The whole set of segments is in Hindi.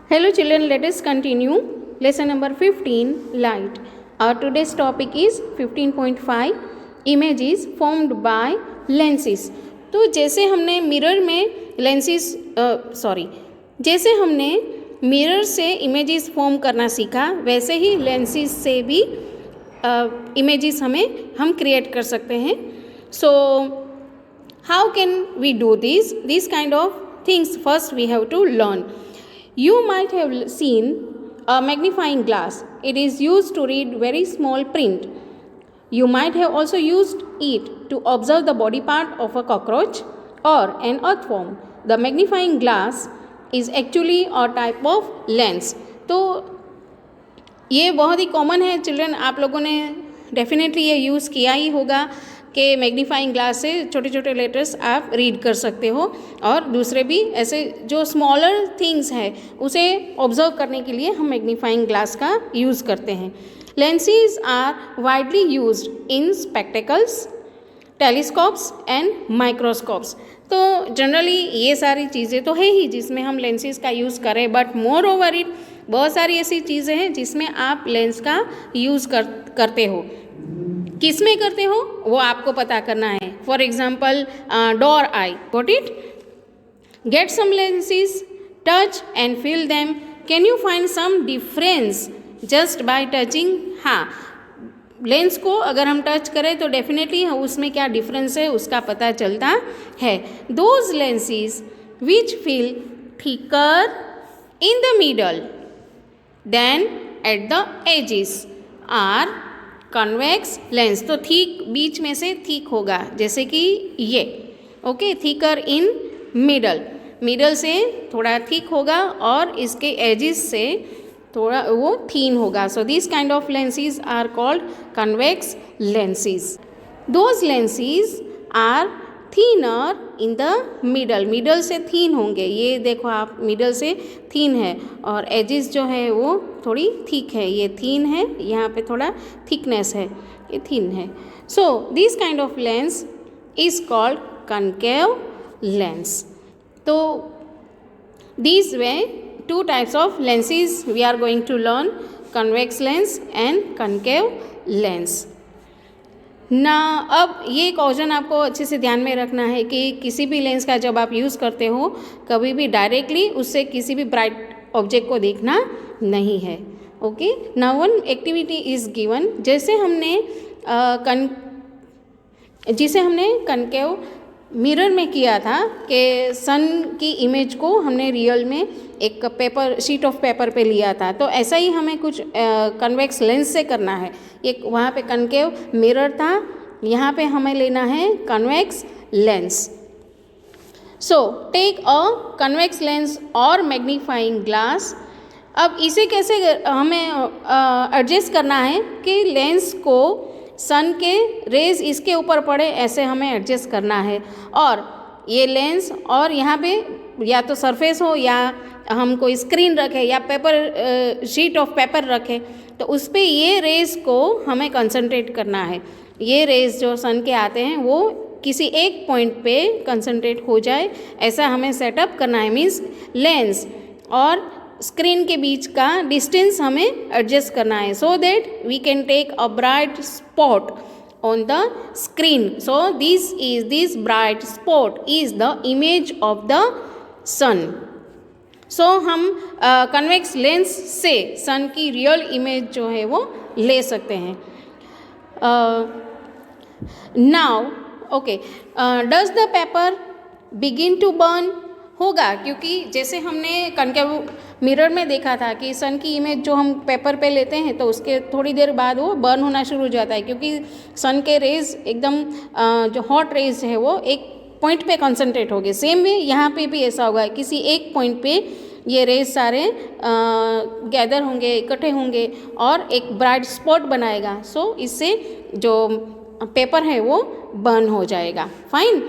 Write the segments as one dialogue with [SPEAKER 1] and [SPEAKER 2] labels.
[SPEAKER 1] Hello children, let us continue lesson number 15, light. Our today's topic is 15.5, images formed by lenses. तो जैसे हमने मिरर में जैसे हमने मिरर से इमेजेस फॉर्म करना सीखा, वैसे ही लेंसेज से भी इमेजेस हम क्रिएट कर सकते हैं. So how can we do this kind of things? First we have to learn. You might have seen a magnifying glass. It is used to read very small print. You might have also used it to observe the body part of a cockroach or an earthworm. The magnifying glass is actually a type of lens. तो ये बहुत ही कॉमन है चिल्ड्रन, आप लोगों ने डेफिनेटली ये यूज़ किया ही होगा कि मैग्नीफाइंग ग्लास से छोटे छोटे लेटर्स आप रीड कर सकते हो, और दूसरे भी ऐसे जो स्मॉलर थिंग्स है उसे ऑब्जर्व करने के लिए हम मैग्नीफाइंग ग्लास का यूज़ करते हैं. Lenses are widely used in spectacles, telescopes and microscopes. तो जनरली ये सारी चीज़ें तो है ही जिसमें हम लेंसेज का यूज़ करें, बट मोर ओवर इट बहुत सारी ऐसी चीज़ें हैं जिसमें आप लेंस का यूज़ करते हो. किस में करते हो वो आपको पता करना है. For example door I, got it? Get some lenses, touch and feel them. Can you find some difference just by touching? हाँ, लेंस को अगर हम टच करें तो डेफिनेटली उसमें क्या डिफरेंस है उसका पता चलता है. Those lenses which feel thicker in the middle than at the edges are convex lens. तो थिक बीच में से थिक होगा, जैसे कि ये. ओके, थिकर इन मिडल से थोड़ा थिक होगा और इसके एजेस से थोड़ा वो थीन होगा. So this kind of lenses are called convex lenses. Those lenses are thinner in the middle से थीन होंगे. ये देखो आप, मिडल से थीन है और एजेस जो है वो थोड़ी थिक है. ये थीन है, यहाँ पे थोड़ा थिकनेस है, ये थीन है. सो this kind of lens is called concave lens. तो these were two types of lenses we are going to learn, convex lens and concave lens. ना अब ये क्वेश्चन आपको अच्छे से ध्यान में रखना है कि किसी भी लेंस का जब आप यूज़ करते हो कभी भी डायरेक्टली उससे किसी भी ब्राइट ऑब्जेक्ट को देखना नहीं है. Okay, now one activity is given. जैसे हमने कनकेव मिरर में किया था कि सन की इमेज को हमने रियल में एक शीट ऑफ पेपर पे लिया था, तो ऐसा ही हमें कुछ कन्वेक्स लेंस से करना है. एक वहाँ पे कनकेव मिरर था, यहाँ पे हमें लेना है convex lens. So take a convex lens और मैग्नीफाइंग ग्लास. अब इसे कैसे हमें एडजस्ट करना है कि लेंस को सन के रेज इसके ऊपर पड़े, ऐसे हमें एडजस्ट करना है. और ये लेंस और यहाँ पे या तो सरफेस हो या हम कोई स्क्रीन रखें या शीट ऑफ पेपर रखें, तो उस पर ये रेज को हमें कंसंट्रेट करना है. ये रेज जो सन के आते हैं वो किसी एक पॉइंट पे कंसंट्रेट हो जाए, ऐसा हमें सेटअप करना है. मीन्स लेंस और स्क्रीन के बीच का डिस्टेंस हमें एडजस्ट करना है, so that we can take a bright spot on the screen. So this bright spot is the image of the sun. So हम कन्वेक्स लेंस से सन की रियल इमेज जो है वो ले सकते हैं. Now okay, does the paper begin to burn? होगा, क्योंकि जैसे हमने कनकेव मिरर में देखा था कि सन की इमेज जो हम पेपर पे लेते हैं तो उसके थोड़ी देर बाद वो बर्न होना शुरू हो जाता है, क्योंकि सन के रेज एकदम जो हॉट रेज है वो एक पॉइंट पे कंसंट्रेट हो गए. सेम वे यहाँ पे भी ऐसा होगा, किसी एक पॉइंट पे ये रेज सारे गैदर होंगे, इकट्ठे होंगे और एक ब्राइट स्पॉट बनाएगा. सो इससे जो पेपर है वो बर्न हो जाएगा. Fine.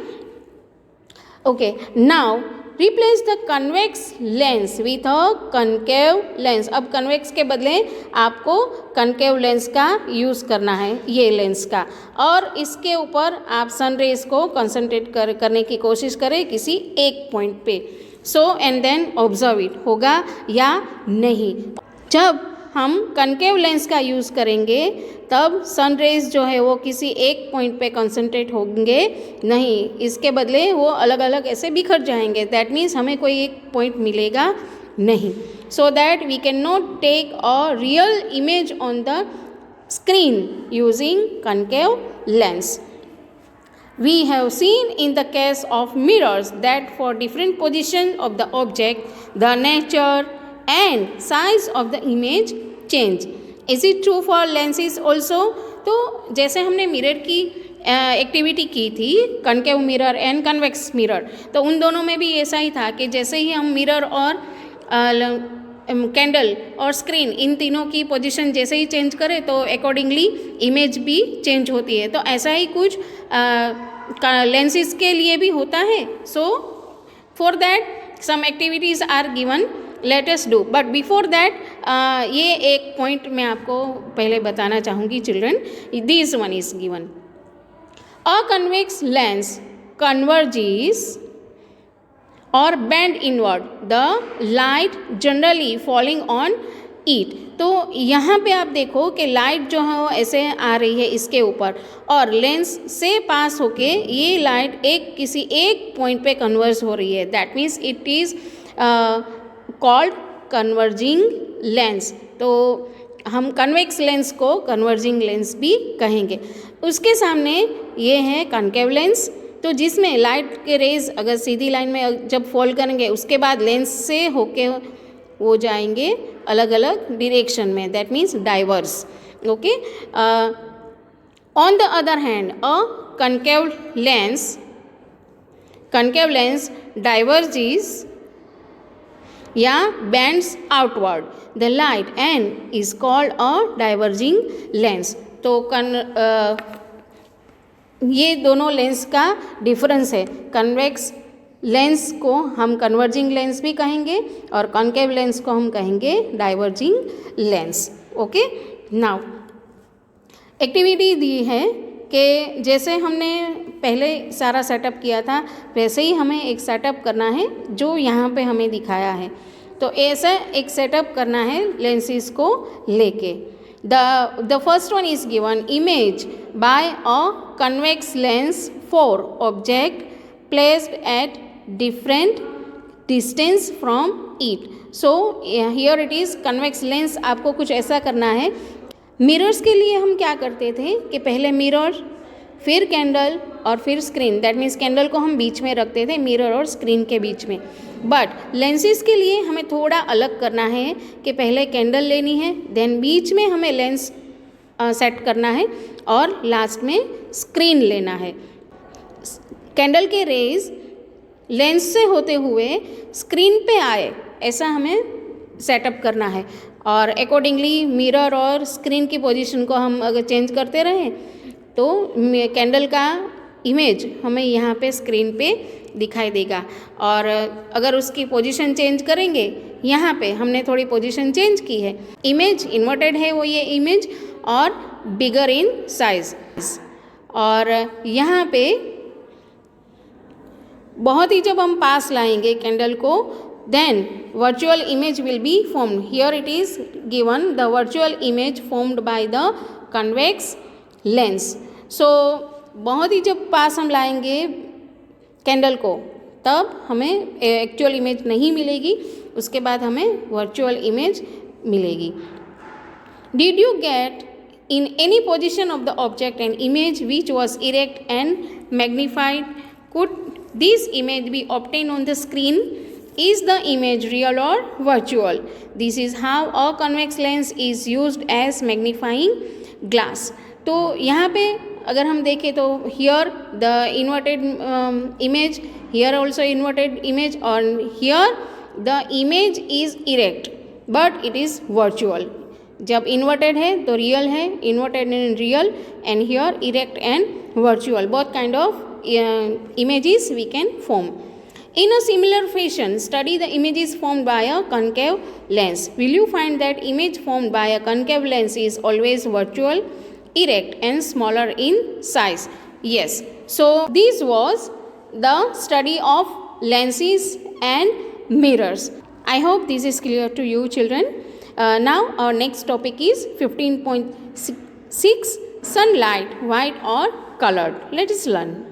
[SPEAKER 1] Okay, now replace the convex lens with a concave lens. अब कन्वेक्स के बदले आपको कनकेव लेंस का यूज़ करना है, ये लेंस का, और इसके ऊपर आप सन रेज को कंसंट्रेट करने की कोशिश करें किसी एक पॉइंट पे। So and then observe it, होगा या नहीं। जब हम कनकेव लेंस का यूज़ करेंगे तब सन रेज जो है वो किसी एक पॉइंट पे कंसंट्रेट होंगे नहीं, इसके बदले वो अलग अलग ऐसे बिखर जाएंगे। दैट मीन्स हमें कोई एक पॉइंट मिलेगा नहीं। So that we can not take a real image on the screen using concave lens. We have seen in the case of mirrors that for different position of the object, the nature and size of the image change. Is it true for lenses also? तो जैसे हमने मिरर की एक्टिविटी की थी, concave mirror and convex mirror, तो उन दोनों में भी ऐसा ही था कि जैसे ही हम मिरर और कैंडल और स्क्रीन इन तीनों की पोजीशन जैसे ही चेंज करें तो अकॉर्डिंगली इमेज भी चेंज होती है। तो ऐसा ही कुछ लेंसेज के लिए भी होता है। So for that some activities are given, let us do. But before that ये एक पॉइंट मैं आपको पहले बताना चाहूँगी children, this one is given. A convex lens converges और bend inward the light generally falling on it. तो यहाँ पे आप देखो कि लाइट जो है वो ऐसे आ रही है इसके ऊपर, और लेंस से पास होके ये लाइट किसी एक पॉइंट पे कन्वर्ज हो रही है। That means it is called converging lens. तो हम कन्वेक्स लेंस को कन्वर्जिंग लेंस भी कहेंगे। उसके सामने ये है कनकेव लेंस, तो जिसमें लाइट के रेज अगर सीधी लाइन में जब फॉल करेंगे उसके बाद लेंस से होके वो जाएंगे अलग अलग डिरेक्शन में, that means diverse. Okay, on the other hand a concave lens diverges या bends outward the light and is called a diverging lens. तो ये दोनों लेंस का डिफरेंस है। कन्वेक्स लेंस को हम कन्वर्जिंग लेंस भी कहेंगे और कॉन्केव लेंस को हम कहेंगे diverging lens. Okay, now activity दी है कि जैसे हमने पहले सारा सेटअप किया था वैसे ही हमें एक सेटअप करना है जो यहाँ पे हमें दिखाया है। तो ऐसा एक सेटअप करना है लेंसेज को लेके। The first one is given image by a convex lens for object placed at different distance from it. So here it is convex lens। आपको कुछ ऐसा करना है। मिरर्स के लिए हम क्या करते थे कि पहले मिरर, फिर कैंडल और फिर स्क्रीन, दैट मीन्स कैंडल को हम बीच में रखते थे मिरर और स्क्रीन के बीच में। बट लेंसेज के लिए हमें थोड़ा अलग करना है कि पहले कैंडल लेनी है, देन बीच में हमें लेंस सेट करना है और लास्ट में स्क्रीन लेना है। कैंडल के रेज लेंस से होते हुए स्क्रीन पे आए ऐसा हमें सेटअप करना है, और अकॉर्डिंगली मिरर और स्क्रीन की पोजीशन को हम अगर चेंज करते रहें तो कैंडल का इमेज हमें यहाँ पे स्क्रीन पे दिखाई देगा। और अगर उसकी पोजीशन चेंज करेंगे, यहाँ पे हमने थोड़ी पोजीशन चेंज की है, इमेज इन्वर्टेड है वो ये इमेज और बिगर इन साइज, और यहाँ पे बहुत ही जब हम पास लाएंगे कैंडल को then virtual image will be formed. Here it is given the virtual image formed by the convex lens. So बहुत ही जब पास हम लाएंगे कैंडल को तब हमें एक्चुअल इमेज नहीं मिलेगी, उसके बाद हमें वर्चुअल इमेज मिलेगी। Did you get in any position of the object an image which was erect and magnified? Could this image be obtained on the screen? Is the image real or virtual? This is how a convex lens is used as magnifying glass. तो यहाँ पे अगर हम देखें तो here the inverted image, here also inverted image, and here the image is erect but it is virtual. जब inverted है तो real है, inverted and real, and here erect and virtual, both kind of images we can form. In a similar fashion, study the images formed by a concave lens. Will you find that image formed by a concave lens is always virtual, erect and smaller in size? Yes. So this was the study of lenses and mirrors. I hope this is clear to you, children. Now our next topic is 15.6 sunlight, white or colored. Let us learn.